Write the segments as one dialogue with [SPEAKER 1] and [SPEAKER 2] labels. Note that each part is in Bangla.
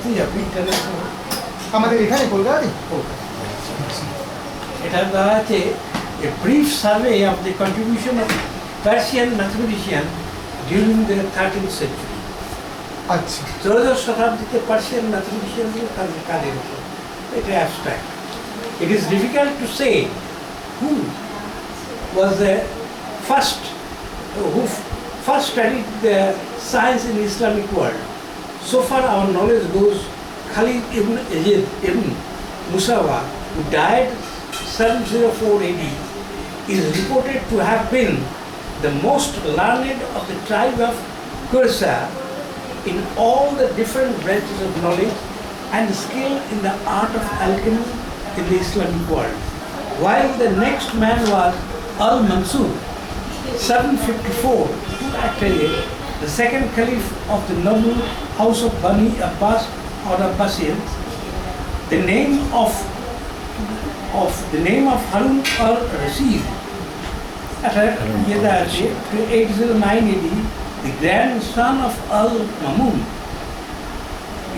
[SPEAKER 1] দেখতে যাবে ইন্টারন্যাশনাল
[SPEAKER 2] আমাদের এখানে কলকাতাতে
[SPEAKER 1] এটা দেওয়া আছে a brief survey of the contribution of Persian mathematicians during the 13th century.
[SPEAKER 2] আচ্ছা
[SPEAKER 1] ত্রয়োদশ শতাব্দীতে পার্সিয়ান ম্যাথমেটিশিয়ানদের কাজের উপর এটা abstract it is difficult to say who was the first who first studied the science in Islamic world so far our knowledge goes Khalid ibn Yazid ibn Muawiya who died 704 AD is reported to have been the most learned of the tribe of Kursa in all the different branches of knowledge and skill in the art of alchemy in the Islamic world. While the next man was Al-Mansur, 754 to actually the second caliph of the noble house of Bani Abbas or Abbasians. The name of Harun al-Rashid at 809 AD, the grandson of Al-Mamun,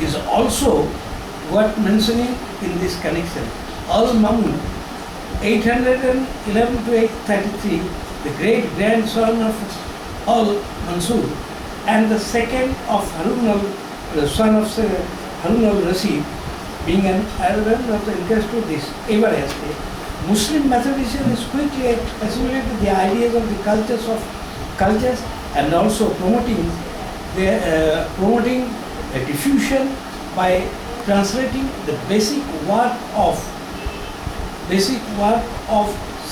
[SPEAKER 1] is also worth mentioning in this connection. Al-Mamun, 811 to 833, the great grandson of Al-Mansur, and the second of the son of Harun al-Rashid, being an Arabian of the interest to this. Muslim mathematician is quickly assimilated the ideas of the cultures and also promoting a diffusion by translating the basic work of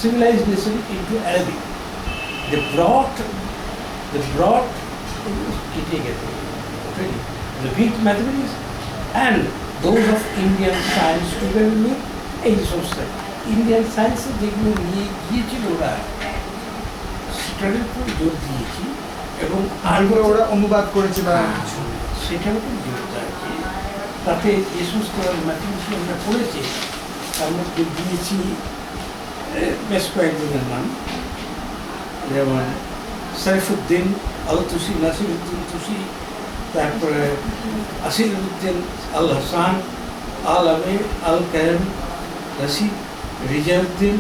[SPEAKER 1] civilization into Arabic. They brought the Greek mathematics and those of Indian science together with এই সমস্ত ইন্ডিয়ান সায়েন্সে যেগুলো নিয়ে গিয়েছিল ওরা সেটার উপর জোর দিয়েছি এবং
[SPEAKER 2] আরগুলো ওরা অনুবাদ করেছে বা
[SPEAKER 1] সেটার উপর জোর দিয়েছি তাতে যে সমস্ত ম্যাথমেটিশিয়ানরা পড়েছে তার মধ্যে দিয়েছি বেশ কয়েকজনের নাম যেমন সাইফুদ্দিন আল তুসি নাসিরুদ্দিন তুসি তারপরে আসিরুদ্দিন আল হাসান আল আমির আল কায়েম রশিদ রিজাউদ্দিন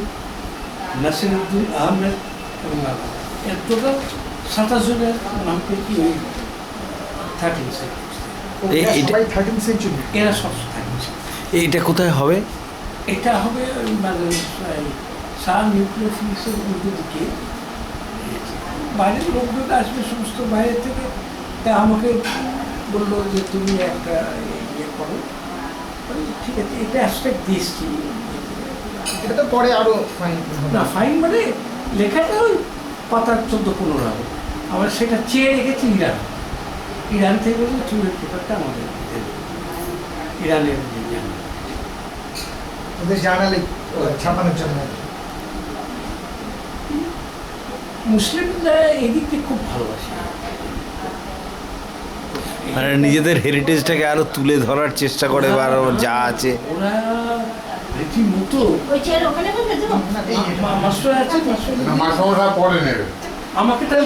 [SPEAKER 1] নাসিরুদ্দিন আহমেদ এবং এর টোটাল 27 জনের নাম পেয়েছি ওই 13
[SPEAKER 2] সেঞ্চুরি
[SPEAKER 1] এরা সব 13
[SPEAKER 3] এইটা কোথায় হবে?
[SPEAKER 1] এটা হবে ওই মানে সার নিউক্লিয়ার ফিজিক্সের উল্টো দিকে বাইরের লোকজন আসবে সমস্ত বাইরে থেকে তা আমাকে বললো যে তুমি একটা ইয়ে করো ঠিক আছে এটা অ্যাবস্ট্রাক্ট দিয়েছি
[SPEAKER 2] এটা তো পরে আরো ফাইন
[SPEAKER 1] না ফাইন মানে লেখাটা ওই পাতার 14-15 হবে আবার সেটা চেয়ে রেখেছি ইরান থেকে বলছে চুলের পেপারটা আমাদের ইরানের
[SPEAKER 2] ওদের জার্নালে ছাপানোর জন্য
[SPEAKER 1] মুসলিমরা এদিকে খুব ভালোবাসে
[SPEAKER 3] মানে নিজেদের হেরিটেজটাকে আরো তুলে ধরার চেষ্টা করে বা আরো যা আছে
[SPEAKER 1] ওরা রীতিমতো মাস্টার আছে মাস্টার
[SPEAKER 4] পরে নেবে
[SPEAKER 1] আমাকে তাহলে